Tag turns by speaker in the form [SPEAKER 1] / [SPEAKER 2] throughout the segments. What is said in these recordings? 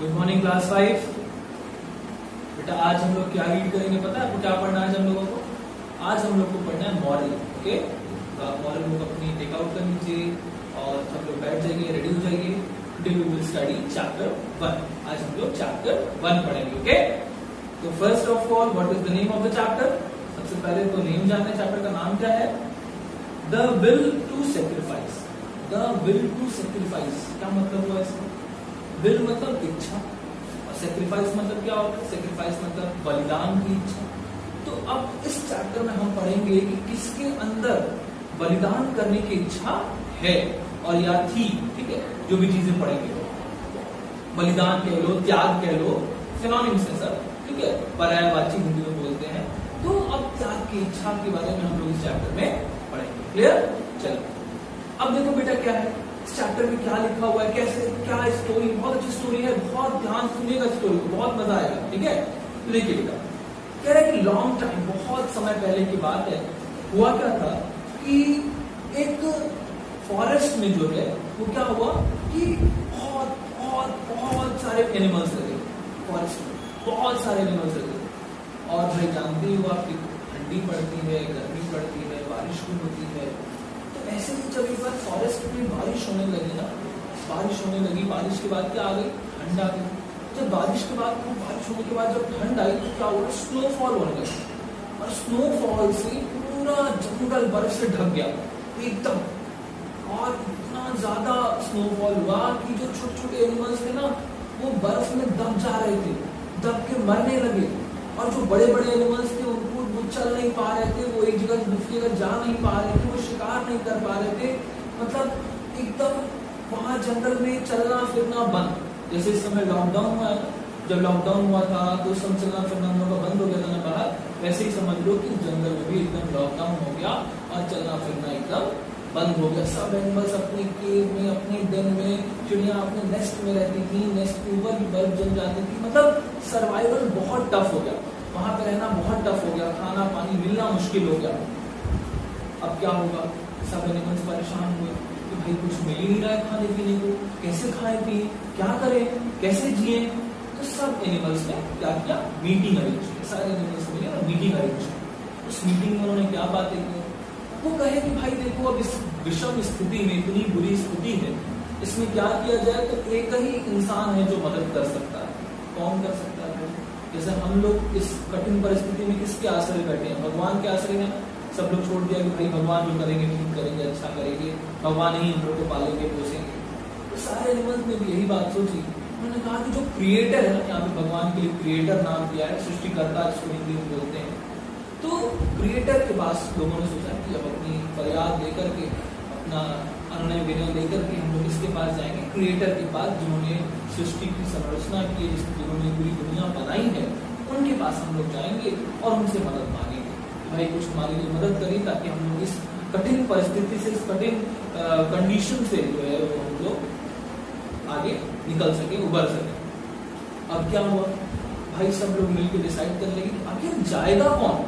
[SPEAKER 1] Good morning class 5। बेटा आज हम लोग क्या रीड करेंगे पता है आपको? क्या पढ़ना है आज हम लोगों को? आज हम लोग को पढ़ना है मॉरल। ओके, तो आप मॉरल बुक अपनी टेकआउट कर लीजिए और सब लोग बैठ जाइए, रेडी हो जाइए। Today we will study chapter 1। आज हम लोग चैप्टर 1 पढ़ेंगे। ओके, तो first of all what is the name of the chapter? सबसे पहले तो नेम जानते हैं, चैप्टर का नाम क्या है? The will to sacrifice. The will to sacrifice क्या मतलब हुआ इसका? विल मतलब इच्छा और सेक्रीफाइस मतलब क्या होता है? सेक्रीफाइस मतलब बलिदान की इच्छा। तो अब इस चैप्टर में हम पढ़ेंगे कि किसके अंदर बलिदान करने की इच्छा है और या थी। ठीक है, जो भी चीजें पढ़ेंगे, बलिदान कह लो, त्याग कह लो, सिनोनिम्स है सर। ठीक है, पर्यायवाची हिंदी में बोलते हैं। तो अब त्याग की इच्छा के बारे में हम लोग इस चैप्टर में पढ़ेंगे। क्लियर? चलो अब देखो बेटा क्या है इस चैप्टर में, क्या लिखा हुआ है, कैसे क्या स्टोरी। बहुत अच्छी स्टोरी है, बहुत ध्यान सुनिएगा स्टोरी को, बहुत मजा आएगा। ठीक है, देखिए बेटा कह रहे हैं कि लॉन्ग टाइम, बहुत समय पहले की बात है, हुआ क्या था कि एक फॉरेस्ट में जो है वो क्या हुआ कि बहुत बहुत बहुत सारे एनिमल्स लगे। फॉरेस्ट में बहुत सारे एनिमल्स लगे और भाई जानते ही हो आपकी ठंडी पड़ती है, गर्मी पड़ती है, बारिश भी होती है। तो ऐसे ही जब एक बार फॉरेस्ट में बारिश होने लगी ना, बारिश होने लगी, बारिश के बाद क्या आ गई? ठंड आ गई। जब बारिश के बाद बारिश होने के बाद जब ठंड आई तो क्या हुआ? स्नोफॉल होने लगा और स्नोफॉल से पूरा जंगल बर्फ से ढक गया एकदम। और इतना ज्यादा स्नोफॉल हुआ कि जो छोटे छोटे एनिमल्स थे ना वो बर्फ में दब जा रहे थे, दब के मरने लगे। और जो बड़े बड़े एनिमल्स थे उनको वो चल नहीं पा रहे थे, वो एक जगह से दूसरी जगह जा नहीं पा रहे थे, वो शिकार नहीं कर पा रहे थे। मतलब एकदम वहां जंगल में चलना फिरना बंद। जैसे इस समय लॉकडाउन हुआ है ना, जब लॉकडाउन हुआ था तो सब चलना फिरना हम लोग का बंद हो गया था ना बाहर, वैसे ही समझ लो कि जंगल में भी एकदम लॉकडाउन हो गया और चलना फिरना एकदम बंद हो गया। सब एनिमल्स अपने केव में, अपने den में, चिड़िया अपने नेस्ट में रहती थी, नेस्ट के ऊपर भी बर्फ जम जाती थी। मतलब सर्वाइवल बहुत टफ हो गया, वहां पे रहना बहुत टफ हो गया, खाना पानी मिलना मुश्किल हो गया। अब क्या होगा? सब एनिमल्स परेशान हुए कि भाई कुछ मिल ही नहीं रहा है खाने पीने को, कैसे खाए पिए, क्या करें, कैसे जिए। तो सब एनिमल्स ने क्या किया? मीटिंग अरेंज की। सारे एनिमल्स मिले और मीटिंग अरेंज की। उस मीटिंग में उन्होंने क्या बातें की? वो कहे कि भाई देखो अब इस विषम स्थिति में, इतनी बुरी स्थिति है, इसमें क्या किया जाए? तो एक ही इंसान है जो मदद कर सकता है। कौन कर सकता है? जैसे हम लोग इस कठिन परिस्थिति में किसके आश्रय बैठे हैं? भगवान के आश्रय में। सब लोग छोड़ दिया कि भाई भगवान जो करेंगे ठीक करेंगे, अच्छा करेंगे, भगवान ही हम लोग को पालेंगे पोसेंगे। तो सारे एनिमल्स ने भी यही बात सोची। उन्होंने कहा कि जो क्रिएटर है ना, यहाँ पे भगवान के लिए क्रिएटर नाम दिया है, सृष्टिकर्ता जिसको हिंदी में बोलते हैं। तो क्रिएटर के पास लोगों ने सोचा कि अब अपनी फरियाद लेकर के, अपना अनुनय विनय लेकर के हम लोग इसके पास जाएंगे, क्रिएटर के पास, जिन्होंने सृष्टि की संरचना की है, जिन्होंने पूरी दुनिया बनाई है, उनके पास हम लोग जाएंगे और उनसे मदद मांगेंगे। भाई कुछ हमारे लिए मदद करिए ताकि हम लोग इस कठिन परिस्थिति से, इस कठिन कंडीशन से जो है वो हम लोग आगे निकल सके, उबर सके। अब क्या हुआ? भाई सब लोग मिलकर डिसाइड कर लेंगे कि आखिर जाएगा कौन?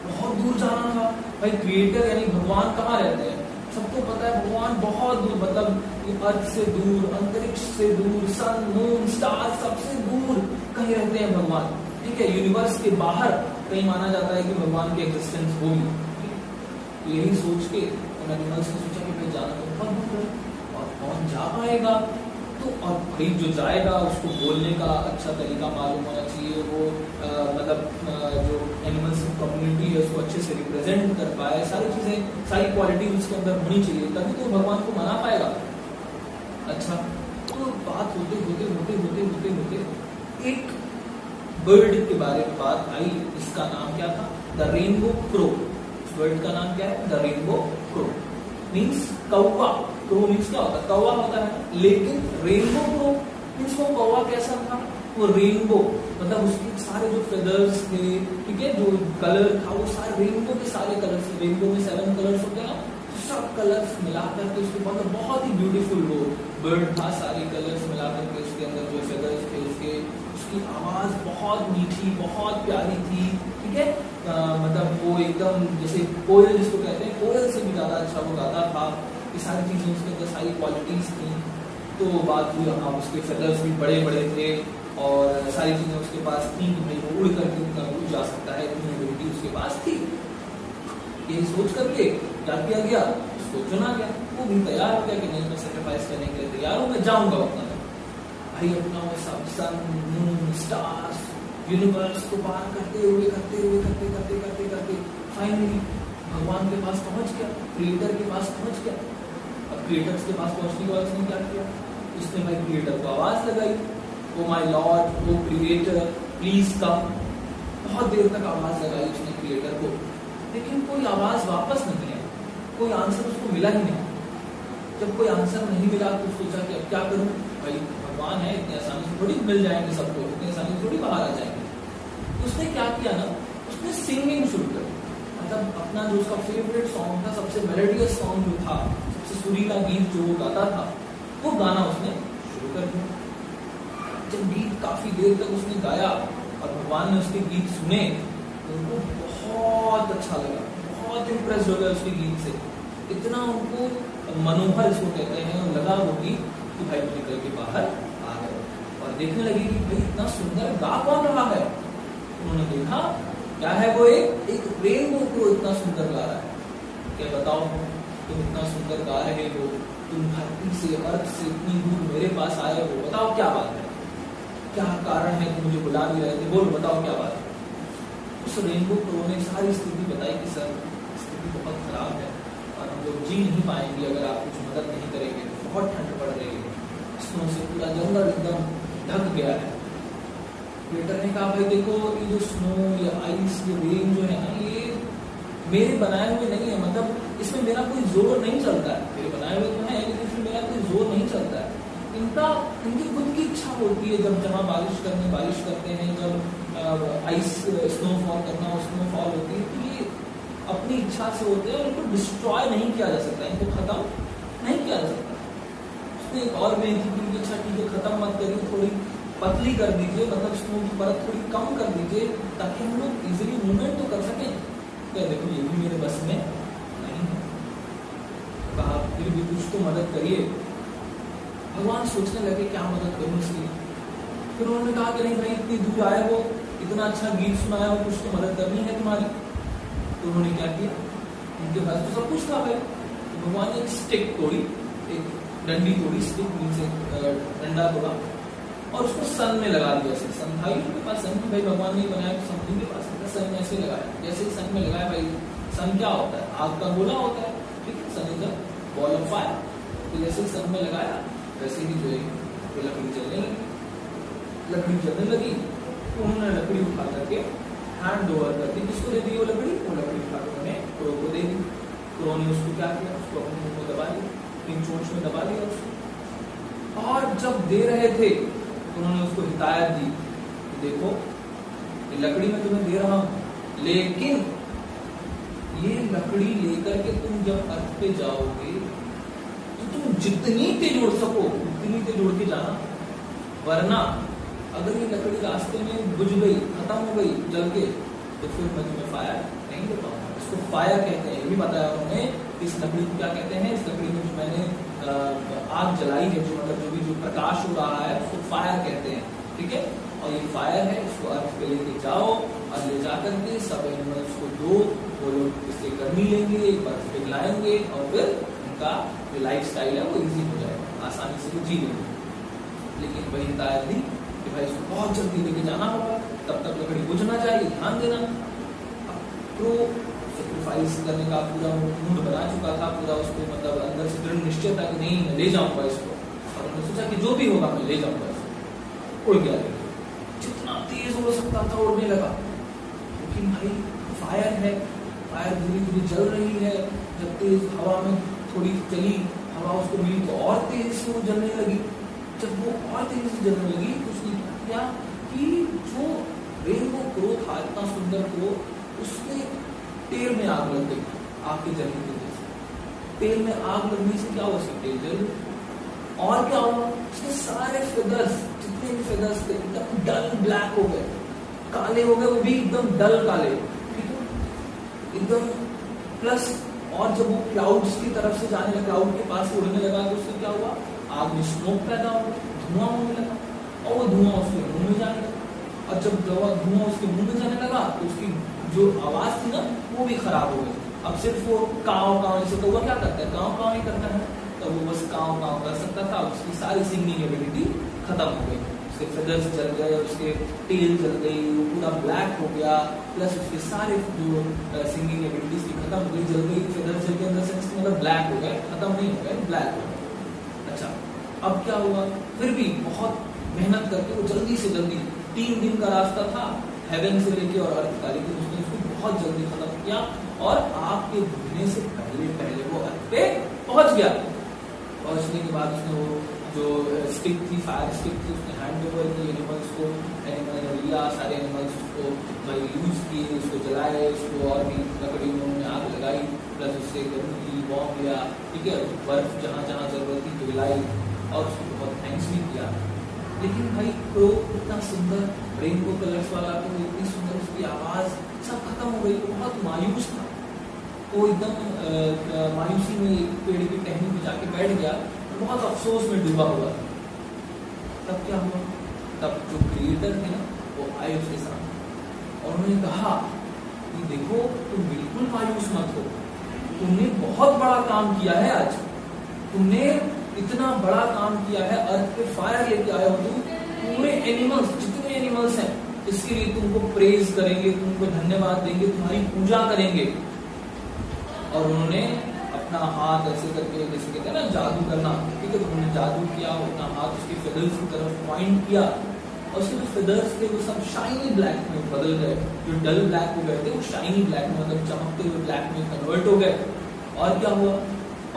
[SPEAKER 1] बहुत दूर जाना था भाई। क्रिएटर यानी भगवान कहाँ रहते हैं? सबको पता है भगवान बहुत दूर, मतलब अर्थ से दूर, अंतरिक्ष से दूर, सन मून स्टार सबसे दूर कहीं रहते हैं भगवान। ठीक है, यूनिवर्स के बाहर कहीं माना जाता है कि भगवान की एग्जिस्टेंस होगी। तो यही सोच के उन एनिमल्स ने सोचा कि भाई जाना तो बहुत दूर है और कौन जा पाएगा? तो और भाई जो जाएगा उसको बोलने का अच्छा तरीका मालूम होना चाहिए, वो मतलब जो एनिमल्स कम्युनिटी है उसको अच्छे से रिप्रेजेंट कर पाए, सारी चीजें, सारी क्वालिटी उसके अंदर होनी चाहिए, तभी तो भगवान को मना पाएगा। अच्छा, तो बात होते होते होते होते होते होते एक बर्ड के बारे में बात आई। इसका नाम क्या था? The rainbow crow. इस बर्ड का नाम क्या है? द रेनबो क्रो मीन्स कौवा। क्रो मीन्स क्या होता है? कौवा होता है। लेकिन रेनबो क्रो मीन्स वो कौवा कैसा था? वो रेनबो, मतलब उसके सारे जो फेदर्स थे, ठीक है, जो कलर था वो सारे रेनबो के सारे कलर्स। रेनबो में 7 कलर्स होते हैं ना, सब कलर्स मिलाकर के उसके मतलब बहुत ही ब्यूटीफुल वो बर्ड था। सारे कलर्स मिलाकर के उसके अंदर जो फेदर्स थे, उसकी आवाज बहुत मीठी, बहुत प्यारी थी। ठीक है, मतलब वो एकदम जैसे कोयल जिसको कहते हैं, कोयल से भी ज्यादा अच्छा वो गाता था। ये सारी चीजें उसके अंदर सारी क्वालिटीज थी। तो बात हुई, हाँ उसके फेदर्स भी बड़े बड़े थे और सारी चीजें उसके पास थी कि भाई वो उड़ करके उड़ जा सकता है, इतनी एबिलिटी उसके पास थी। यही सोच करके क्या किया गया, उसको चुना गया। वो भी तैयार हो गया कि नहीं मैं सेक्रीफाइस करने के लिए तैयार हूँ, मैं जाऊंगा अपना भाई अपना वो सब सन मून स्टार्स यूनिवर्स को पार करते हुए फाइनली भगवान के पास पहुंच गया, क्रिएटर के पास पहुंच गया। अब क्रिएटर्स के पास पहुंचने के बाद उसने क्या किया, उसने भाई क्रिएटर को आवाज लगाई, oh my lord, oh creator please come. बहुत देर तक आवाज लगाई उसने क्रिएटर को, लेकिन कोई आवाज वापस नहीं आई, कोई आंसर उसको मिला ही नहीं। जब कोई आंसर नहीं मिला तो सोचा कि अब क्या करूं, भाई भगवान है, इतने आसानी से थोड़ी मिल जाएंगे सबको, इतने आसानी से थोड़ी बाहर आ जाएंगे। तो उसने क्या किया ना, उसने सिंगिंग शुरू कर, मतलब अपना जो उसका फेवरेट सॉन्ग था, सबसे मेलोडियस सॉन्ग जो था, सबसे सुरीला गीत जो वो गाता था, वो गाना उसने शुरू कर दिया। जब गीत काफी देर तक उसने गाया और भगवान ने उसके गीत सुने तो उनको बहुत अच्छा लगा, बहुत इम्प्रेस हो गया उसके गीत से, इतना उनको मनोहर इसको कहते हैं लगा वो गीत कि भाई वो निकल के बाहर आ गए और देखने लगे कि भाई इतना सुंदर गा कौन रहा है। उन्होंने देखा क्या है वो एक रेनबो को इतना सुंदर गा रहा है। क्या बताओ, तुम इतना सुंदर गा रहे हो, तुम धरती से अर्थ से इतनी दूर मेरे पास आए हो, बताओ क्या बात है, क्या कारण है कि मुझे बुला भी रहे थे, बोलो बताओ क्या बात है। उस रेनबो प्रो ने सारी स्थिति बताई कि सर स्थिति बहुत खराब है और हम लोग जी नहीं पाएंगे अगर आप कुछ मदद नहीं करेंगे, बहुत ठंड पड़ रही है, स्नो से पूरा जंगल एकदम ढक गया है। क्रिएटर ने कहा भाई देखो ये जो स्नो या आइस ये रेन जो है ना, ये मेरे बनाए हुए नहीं है, मतलब इसमें मेरा कोई जोर नहीं चलता है, मेरे बनाए हुए तो है लेकिन इसमें मेरा कोई जोर नहीं चलता है, इनकी खुद की इच्छा होती है। जब जहाँ बारिश करते हैं, जब आइस स्नोफॉल करना हो, स्नोफॉल होती है, तो ये अपनी इच्छा से होते हैं और इनको डिस्ट्रॉय नहीं किया जा सकता, इनको खत्म नहीं किया जा सकता। उसने एक और बेनती की, अच्छा ठीक है खत्म मत करिए, थोड़ी पतली कर दीजिए, मतलब स्नो की परत थोड़ी कम कर दीजिए ताकि हम लोग इजिली मूवमेंट तो कर सकें। क्या देखो ये भी मेरे बस में नहीं है, कहा फिर भी कुछ तो मदद करिए। भगवान सोचने लगे क्या मदद करूं इसकी। फिर उन्होंने कहा कि नहीं भाई इतनी दूर आए हो, इतना अच्छा गीत सुनाया हो, कुछ तो मदद करनी है तुम्हारी। तो उन्होंने क्या किया, उनके पास तो सब कुछ था भाई। तो भगवान ने एक स्टिक तोड़ी, एक डंडी तोड़ी, स्टिक से डंडा तोड़ा और उसको सन में लगा दिया। सन था उनके पास, सन भाई भगवान ने बनाया तो सन के पास सन में ऐसे लगाया। जैसे सन में लगाया भाई, सन क्या होता है, आग का गोला होता है, ठीक है, sun is a ball of fire. तो जैसे सन में लगाया वैसे ही जो है वो लकड़ी जलने लगी। तो उन्होंने लकड़ी उठा करके हैंड ओवर कर दी, किसको दे दी वो लकड़ी उठा कर उन्होंने क्रो को दे दी। क्रो ने उसको क्या किया, उसको अपने मुंह को दबा दिया, इन चोंच में दबा दिया उसको। और जब दे रहे थे तो उन्होंने उसको हिदायत दी कि देखो ये लकड़ी मैं तुम्हें दे रहा हूं, लेकिन ये लकड़ी लेकर के तुम जब अर्थ पे जाओगे तो तुम जितनी तेज उड़ सको उतनी तेज उड़ के जाना, वरना अगर ये लकड़ी रास्ते में बुझ गई, खत्म हो गई जल के, तो फिर मैं तुम्हें फायर नहीं दे पाऊंगा। इसको फायर कहते हैं, ये भी बताया उन्होंने। इस लकड़ी को क्या कहते हैं, इस लकड़ी में जो मैंने आग जलाई है, जो मतलब जो प्रकाश हो रहा है उसको फायर कहते हैं, ठीक है। और ये फायर है, इसको अर्थ पे लेके जाओ और ले जाकर के सब एनिमल्स को दो, वो लोग इससे गर्मी लेंगे, बर्फ पिघलाएंगे और फिर उनका जो लाइफ स्टाइल है वो इजी हो जाएगा, आसानी से वो जी लेंगे। लेकिन वही हिदायत दी कि भाई इसको बहुत जल्दी लेके जाना होगा, तब तक लकड़ी बुझ ना जाए, ध्यान देना। तो सेक्रीफाइस करने का पूरा मूड बना चुका था, पूरा उसको मतलब अंदर से दृढ़ निश्चय था कि नहीं मैं ले जाऊंगा इसको। और उन्होंने सोचा कि जो भी होगा मैं ले जाऊंगा इसको। उड़ गया, जितना तेज उड़ सकता था उड़ने लगा। लेकिन भाई फायर है, फायर धीरे धीरे जल रही है। जब तेज हवा में थोड़ी चली, हवा उसको मिली तो और तेज से वो जलने लगी। जब वो और तेजी से जलने लगी तो उसने क्या कि जो रेनबो क्रो था, इतना सुंदर क्रो, उसके टेल में आग लग गई, आग के जलने की वजह से। टेल में आग लगने से क्या हुआ, उसकी टेल जल गई। और क्या हुआ, उसके सारे फेदर्स, जितने भी फेदर्स थे एकदम डल ब्लैक हो गए, काले हो गए, वो भी एकदम डल काले, ठीक है एकदम। प्लस और जब वो क्लाउड्स की तरफ से जाने लगा, क्लाउड के पास उड़ने लगा तो उससे क्या हुआ, आग में स्मोक पैदा हो गया, धुआं होने लगा, और वो धुआं उसके मुंह में जाने लगा, और जब धुआं उसके मुंह में जाने लगा तो उसकी जो आवाज थी ना वो भी खराब हो गई। अब सिर्फ वो काव काव जैसे कौवा क्या करता है, काव काव ही करता है, तो वो बस काव काव कर सकता था, उसकी सारी सिंगिंग एबिलिटी खत्म हो गई, उसके फेदर्स जल गए, उसके टेल जल गई, वो पूरा ब्लैक हो गया, प्लस उसके सारे जो सिंगिंग एबिलिटीज की खत्म हो गई, जल गई, फेदर्स जल गए, मतलब ब्लैक हो गए, खत्म नहीं हो गए, ब्लैक हो गए। अच्छा, अब क्या हुआ, फिर भी बहुत मेहनत करके वो जल्दी से जल्दी 3 दिन का रास्ता था हेवन से लेके और अर्थ का, लेकिन उसने उसको बहुत जल्दी खत्म किया और आग के बुझने से पहले पहले वो अर्थ पे पहुंच गया। पहुंचने के बाद उसने वो जो स्टिक थी, फायर स्टिक थी, उसने हैंड ओवर की एनिमल्स को, एनिमल लिया, सारे एनिमल्स उसको यूज किए, उसको जलाए, उसको और भी लकड़ियों में आग लगाई, प्लस उससे गर्म की बॉम्ब लिया, ठीक है, बर्फ जहाँ जहाँ जरूरत थी पिघलाई, और उसको बहुत थैंक्स भी किया। लेकिन भाई क्रो इतना सुंदर रेनबो कलर्स वाला, तो इतनी सुंदर उसकी आवाज, सब खत्म हो गई, बहुत मायूस था, वो एकदम मायूसी में एक पेड़ की टहनी पे जाके बैठ गया, बहुत अफसोस में डूबा हुआ था। तब क्या हुआ, तब जो क्रिएटर थे ना वो आए उसके सामने और उन्होंने कहा कि देखो तुम बिल्कुल मायूस मत हो, तुमने बहुत बड़ा काम किया है आज, तुमने इतना बड़ा काम किया है, अर्थ पे फायर लेके आए हो तुम, पूरे एनिमल्स जितने एनिमल्स हैं इसके लिए तुमको प्रेज करेंगे, तुमको धन्यवाद देंगे, तुम्हारी पूजा करेंगे। और उन्होंने अपना हाथ ऐसे करके, जैसे कहते हैं ना जादू करना, ठीक है, तो उन्होंने जादू किया, अपना हाथ उसके फेदर्स की तरफ पॉइंट किया, और उसके जो फेदर्स थे वो सब शाइनी ब्लैक में बदल गए, जो डल ब्लैक हो गए थे वो शाइनी ब्लैक में, मतलब चमकते हुए ब्लैक में कन्वर्ट हो गए। और क्या हुआ,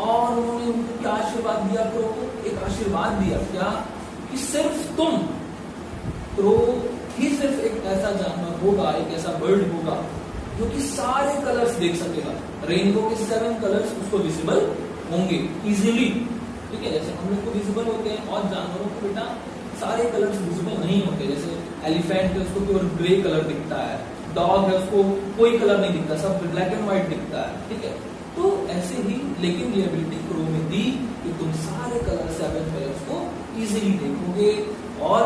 [SPEAKER 1] और उन्होंने उनको क्या आशीर्वाद दिया, क्रो को एक आशीर्वाद दिया, क्या कि सिर्फ तुम, क्रो ही सिर्फ एक ऐसा जानवर होगा, एक ऐसा बर्ड होगा जो कि सारे कलर्स देख सकेगा, रेनबो के 7 कलर्स उसको विजिबल होंगे इजीली, ठीक है, जैसे हम लोग को विजिबल होते हैं और जानवरों को बेटा सारे कलर्स विजिबल नहीं होते, जैसे एलिफेंट है उसको केवल ग्रे कलर दिखता है, डॉग है उसको कोई कलर नहीं दिखता, सब ब्लैक एंड व्हाइट दिखता है, ठीक है, तो ऐसे ही लेकिन ये एबिलिटी क्रो में दी कि तुम सारे कलर 7 कलर्स को इजीली देखोगे। और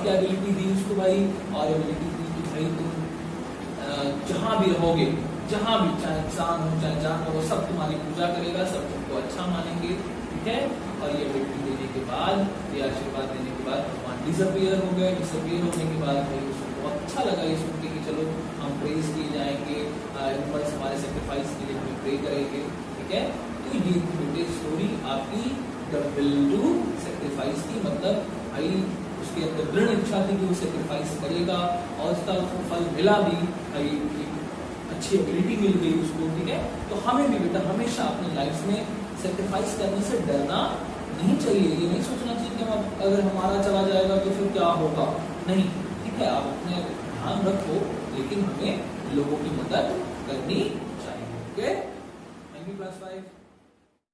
[SPEAKER 1] क्या एबिलिटी दी उसको भाई, और एबिलिटी दी कि भाई तुम जहां भी रहोगे, जहां भी, चाहे इंसान हो चाहे जानवर हो, सब तुम्हारी पूजा करेगा, सब तुमको अच्छा मानेंगे, ठीक है। और ये एबिलिटी देने के बाद, ये आशीर्वाद देने के बाद भगवान डिसअपियर हो गए। डिसअपियर होने के बाद भाई उसको बहुत अच्छा लगा ये सुन के कि चलो हम प्रेज किए जाएंगे, एनिमल्स हमारे सेक्रीफाइस के लिए हमें प्रे करेंगे, ठीक है। तो ये बेटे स्टोरी आपकी द विल टू सेक्रीफाइस की, मतलब भाई उसके अंदर दृढ़ इच्छा थी कि वो सेक्रीफाइस करेगा, और उसका फल मिला भी, भाई अच्छी एबिलिटी मिल गई उसको, ठीक है। तो हमें भी बेटा हमेशा अपनी लाइफ में सेक्रीफाइस करने से डरना नहीं चाहिए, ये नहीं सोचना चाहिए कि हम अगर हमारा चला जाएगा तो फिर क्या होगा, नहीं, ठीक है, आप अपने ध्यान रखो, लेकिन हमें लोगों की मदद करनी चाहिए, ओके। 9+5